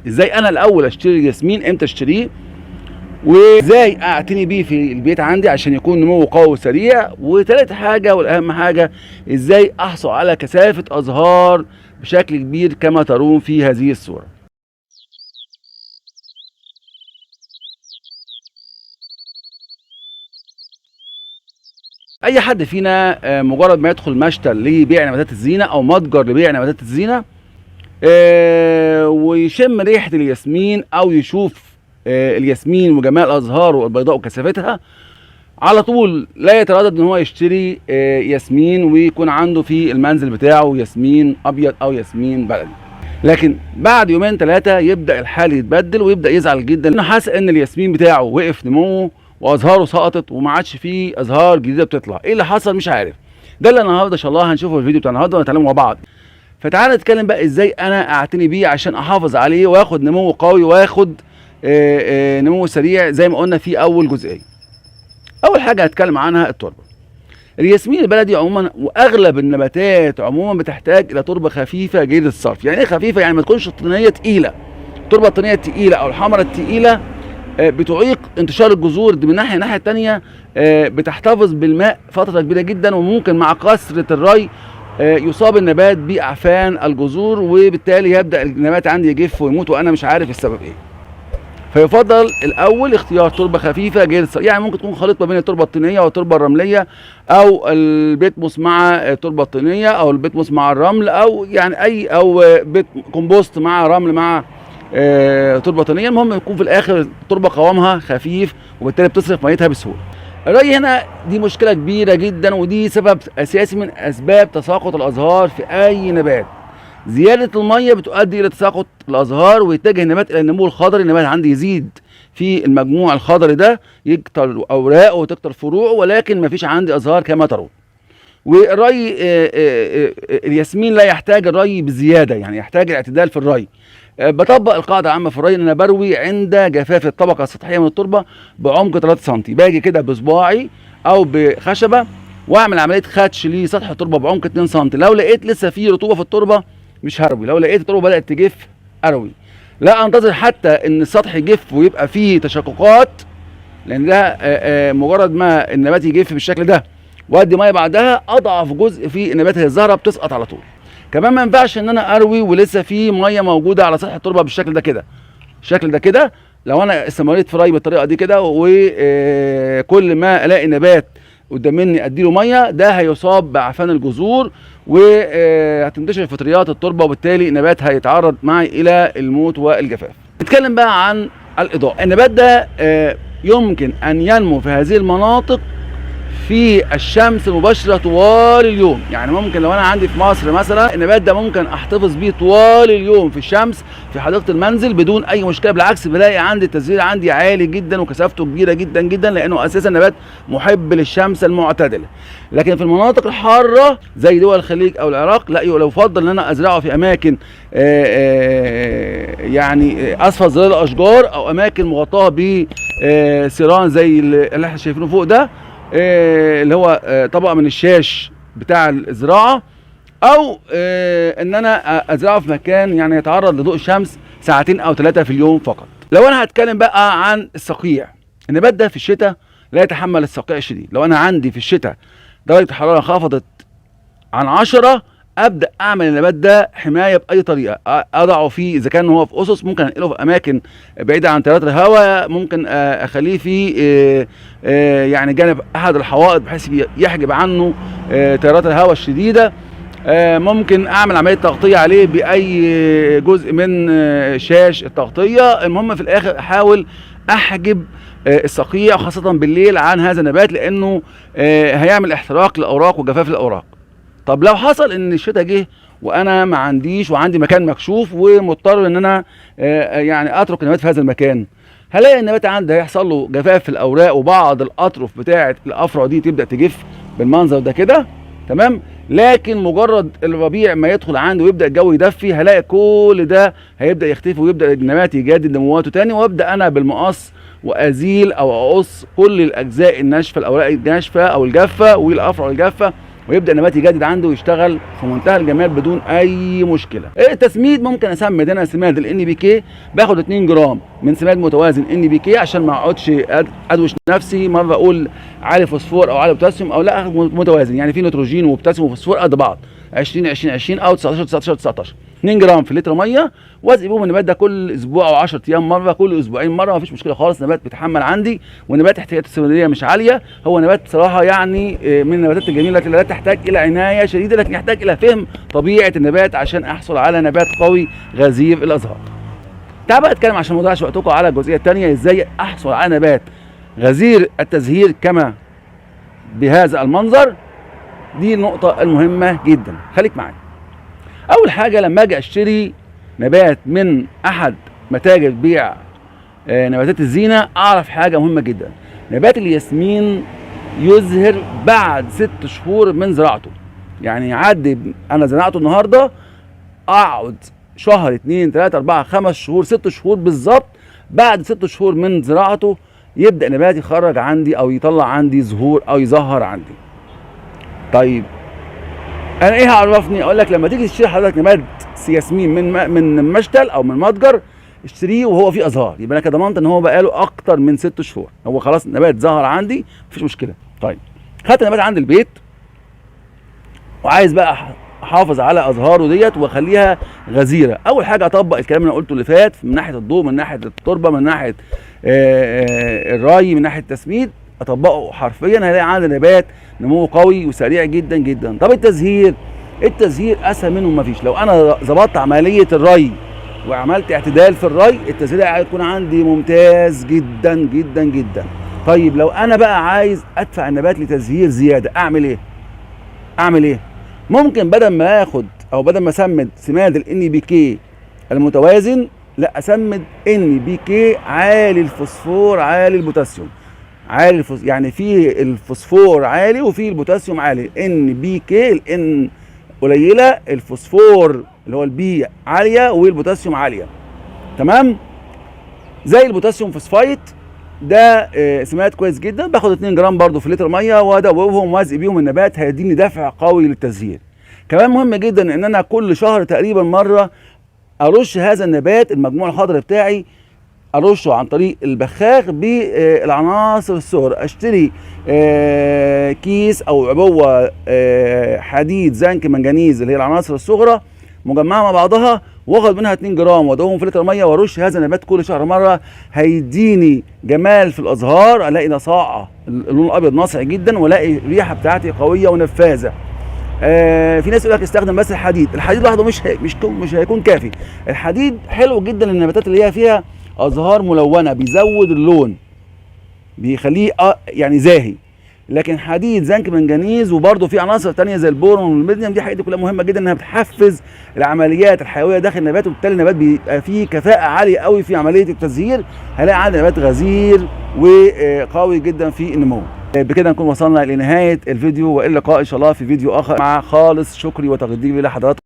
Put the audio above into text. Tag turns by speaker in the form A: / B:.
A: ازاي انا الاول اشتري الياسمين، امتى اشتريه، وازاي اعتني بيه في البيت عندي عشان يكون نموه قوي وسريع. وتالت حاجه والاهم حاجه، ازاي احصل على كثافه ازهار بشكل كبير كما ترون في هذه الصوره. اي حد فينا مجرد ما يدخل مشتل لبيع نباتات الزينه او متجر لبيع نباتات الزينه ويشم ريحه الياسمين او يشوف الياسمين وجمال ازهاره البيضاء وكثافتها، على طول لا يتردد ان هو يشتري ياسمين ويكون عنده في المنزل بتاعه ياسمين ابيض او ياسمين بلدي. لكن بعد يومين ثلاثه يبدا الحال يتبدل ويبدا يزعل جدا لانه حاسس ان الياسمين بتاعه وقف نموه وازهاره سقطت وما عادش فيه ازهار جديده بتطلع. ايه اللي حصل؟ مش عارف. ده اللي النهارده ان شاء الله هنشوفه في الفيديو بتاع النهارده ونتعلمه مع بعض. فتعالى نتكلم بقى ازاي انا اعتني بيه عشان احافظ عليه واخد نمو قوي واخد نمو سريع زي ما قلنا في اول جزئيه. اول حاجه هتكلم عنها التربه. الياسمين البلدي عموما واغلب النباتات عموما بتحتاج الى تربه خفيفه جيده الصرف. يعني ايه خفيفه؟ يعني ما تكونش الطينيه تقيله. التربه الطينيه التقيله او الحمراء التقيله بتعيق انتشار الجذور. دي من ناحيه. الناحيه الثانيه بتحتفظ بالماء فتره كبيره جدا، وممكن مع كثره الري يصاب النبات باعفان الجذور، وبالتالي يبدا النبات عندي يجف ويموت وانا مش عارف السبب ايه. فيفضل الاول اختيار تربه خفيفه جيده الصرف. يعني ممكن تكون خليط ما بين التربه الطينيه والتربه الرمليه، او البيتموس مع التربه الطينيه، او البيتموس مع الرمل، او يعني او بيت كومبوست مع رمل مع تربه طينيه. المهم يكون في الاخر التربه قوامها خفيف وبالتالي بتصرف ميتها بسهوله. الري هنا دي مشكله كبيره جدا، ودي سبب اساسي من اسباب تساقط الازهار في اي نبات. زياده الميه بتؤدي الى تساقط الازهار ويتجه النبات الى النمو الخضري. النبات عندي يزيد في المجموع الخضري ده، يكتر اوراقه وتكتر فروعه، ولكن ما فيش عندي ازهار كما ترون. والري الياسمين لا يحتاج الري بزياده، يعني يحتاج الاعتدال في الري. بطبق القاعده العامه في الري ان انا بروي عند جفاف الطبقه السطحيه من التربه بعمق 3 سم. باجي كده بصباعي او بخشبه واعمل عمليه خدش لسطح التربه بعمق 2 سم. لو لقيت لسه في رطوبه في التربه مش هروي، لو لقيت التربه بدات تجف اروي. لا انتظر حتى ان السطح يجف ويبقى فيه تشققات، لان ده مجرد ما النبات يجف بالشكل ده وادي ميه بعدها، اضعف جزء في النبات هي الزهره بتسقط على طول. كمان ما ينفعش ان انا اروي ولسه في ميه موجوده على سطح التربه بالشكل ده كده. الشكل ده كده لو انا استمريت في ري بالطريقه دي كده وكل ما الاقي نبات قدام مني اديله ميه، ده هيصاب باعفان الجذور وهتنتشر فطريات التربه، وبالتالي النبات هيتعرض معي الى الموت والجفاف. نتكلم بقى عن الاضاءه. النبات ده يمكن ان ينمو في هذه المناطق في الشمس المباشره طوال اليوم. يعني ممكن لو انا عندي في مصر مثلا النبات ده ممكن احتفظ بيه طوال اليوم في الشمس في حديقه المنزل بدون اي مشكله. بالعكس بلاقي عندي التزهير عندي عالي جدا وكثافته كبيره جدا جدا، لانه اساسا نبات محب للشمس المعتدله. لكن في المناطق الحاره زي دول الخليج او العراق لا، لو يفضل ان انا ازرعه في اماكن يعني اسفل ظلال الاشجار او اماكن مغطاه بسيران زي اللي احنا شايفينه فوق ده، اللي هو طبقه من الشاش بتاع الزراعه، او ان انا ازرعه في مكان يعني يتعرض لضوء الشمس 2 أو 3 في اليوم فقط. لو انا هتكلم بقى عن الصقيع، النبات ده في الشتاء لا يتحمل الصقيع الشديد. لو انا عندي في الشتاء درجه الحراره خفضت عن 10، ابدا اعمل النبات ده حمايه باي طريقه. اضعه فيه اذا كان هو في اسس، ممكن انقله في اماكن بعيده عن تيارات الهواء، ممكن اخليه في يعني جانب احد الحوائط بحيث يحجب عنه تيارات الهواء الشديده. ممكن اعمل عمليه تغطيه عليه باي جزء من شاش التغطيه. المهم في الاخر احاول احجب الصقيع خاصه بالليل عن هذا النبات، لانه هيعمل احتراق للاوراق وجفاف الاوراق. طب لو حصل ان الشتاء جه وانا ما عنديش وعندي مكان مكشوف ومضطر ان انا يعني اترك النبات في هذا المكان، هلاقي النبات عندي هيحصل له جفاف في الاوراق وبعض الاطرف بتاعه الافرع دي تبدا تجف بالمنظر ده كده، تمام. لكن مجرد الربيع ما يدخل عندي ويبدا الجو يدفي، هلاقي كل ده هيبدا يختفي ويبدا النبات يجدد نمواته تاني، وابدا انا بالمقص وازيل او اقص كل الاجزاء الناشفه، الاوراق الناشفه او الجافه والافرع الجافه، ويبدا النبات يجدد عنده ويشتغل في منتهى الجمال بدون اي مشكله. التسميد ممكن اسمد انا سماد الان بي كي، باخد 2 جرام من سماد متوازن ان بي كي عشان ما اقعدش ادوش نفسي مره اقول عالي فوسفور او عالي بوتاسيوم، او لا اخد متوازن، يعني في نيتروجين وبوتاسيوم وفوسفور قد بعض 20 20 20 او 19 19 19. 2 جرام في لتر ميه، واسقي بيهم النبات ده كل اسبوع او 10 ايام مره، كل اسبوعين مره، مفيش مشكله خالص. النبات بيتحمل عندي، والنبات احتياجاته السماديه مش عاليه. هو نبات بصراحه يعني من النباتات الجميله التي لا تحتاج الى عنايه شديده، لكن يحتاج الى فهم طبيعه النبات عشان احصل على نبات قوي غزير الازهار. تعال بقى اتكلم عشان ما اضيعش وقتكم على الجزئيه الثانيه، ازاي احصل على نبات غزير التزهير كما بهذا المنظر. دي النقطه المهمه جدا، خليك معايا. اول حاجه لما اجي اشتري نبات من احد متاجر بيع نباتات الزينه، اعرف حاجه مهمه جدا. نبات الياسمين يزهر بعد 6 شهور من زراعته. يعني يعدي انا زرعته النهارده، اقعد شهر 2 3 4 5 شهور 6 شهور بالظبط، بعد 6 شهور من زراعته يبدا نبات يخرج عندي او يطلع عندي زهور او يزهر عندي. طيب انا ايه هعرفني؟ اقول لك لما تيجي تشتري حضرتك نبات ياسمين من مشتل او من متجر، اشتريه وهو فيه ازهار، يبقى انا كده ضمنت ان هو بقاله اكتر من 6 شهور، هو خلاص النبات ظهر عندي مفيش مشكله. طيب خدت النبات عند البيت وعايز بقى احافظ على ازهاره ديت واخليها غزيره. اول حاجه اطبق الكلام اللي انا قلته اللي فات، من ناحيه الضوء، من ناحيه التربه، من ناحيه الري، من ناحيه التسميد، اطبقه حرفيا هلاقي عندي نبات نموه قوي وسريع جدا جدا. طب التزهير اسهل منه مفيش. لو انا ظبطت عمليه الري وعملت اعتدال في الري، التزهير هيكون عندي ممتاز جدا جدا جدا. طيب لو انا بقى عايز ادفع النبات لتزهير زياده، اعمل ايه؟ ممكن بدل ما اخد او بدل ما اسمد سماد الان بي كي المتوازن، لا اسمد ان بي كي عالي الفوسفور عالي البوتاسيوم. يعني في الفوسفور عالي وفي البوتاسيوم عالي. ان بي كي الان قليله، الفوسفور اللي هو البي عاليه والبوتاسيوم عاليه. تمام؟ زي البوتاسيوم فوسفايت ده سماد كويس جدا، باخد 2 جرام برضو في لتر ميه وادوبهم وازق بيهم النبات، هيديني دفع قوي للتزهير. كمان مهم جدا ان انا كل شهر تقريبا مره ارش هذا النبات المجموع الخضري بتاعي، ارشه عن طريق البخاخ بالعناصر الصغرى. اشتري كيس او عبوه حديد زنك منجنيز اللي هي العناصر الصغرى مجمعه مع بعضها، واخد منها 2 جرام وادوهم في لتر ميه وارش هذا النبات كل شهر مره، هيديني جمال في الازهار. الاقي نصاعه اللون الابيض ناصع جدا، والاقي الريحه بتاعتي قويه ونفاذه. في ناس يقول لك استخدم بس الحديد لوحده مش هيكون كافي. الحديد حلو جدا للنباتات اللي هي فيها ازهار ملونه، بيزود اللون، بيخليه يعني زاهي. لكن حديد زنك منجنيز وبرده في عناصر ثانيه زي البورون والمغنيسيوم، دي حاجات كلها مهمه جدا انها بتحفز العمليات الحيويه داخل النبات، وبالتالي النبات بيبقى فيه كفاءه عاليه قوي في عمليه التزهير. هلاقي عندي نبات غزير وقوي جدا في النمو. بكده نكون وصلنا لنهايه الفيديو، والى اللقاء ان شاء الله في فيديو اخر. مع خالص شكري وتقديري لحضراتكم.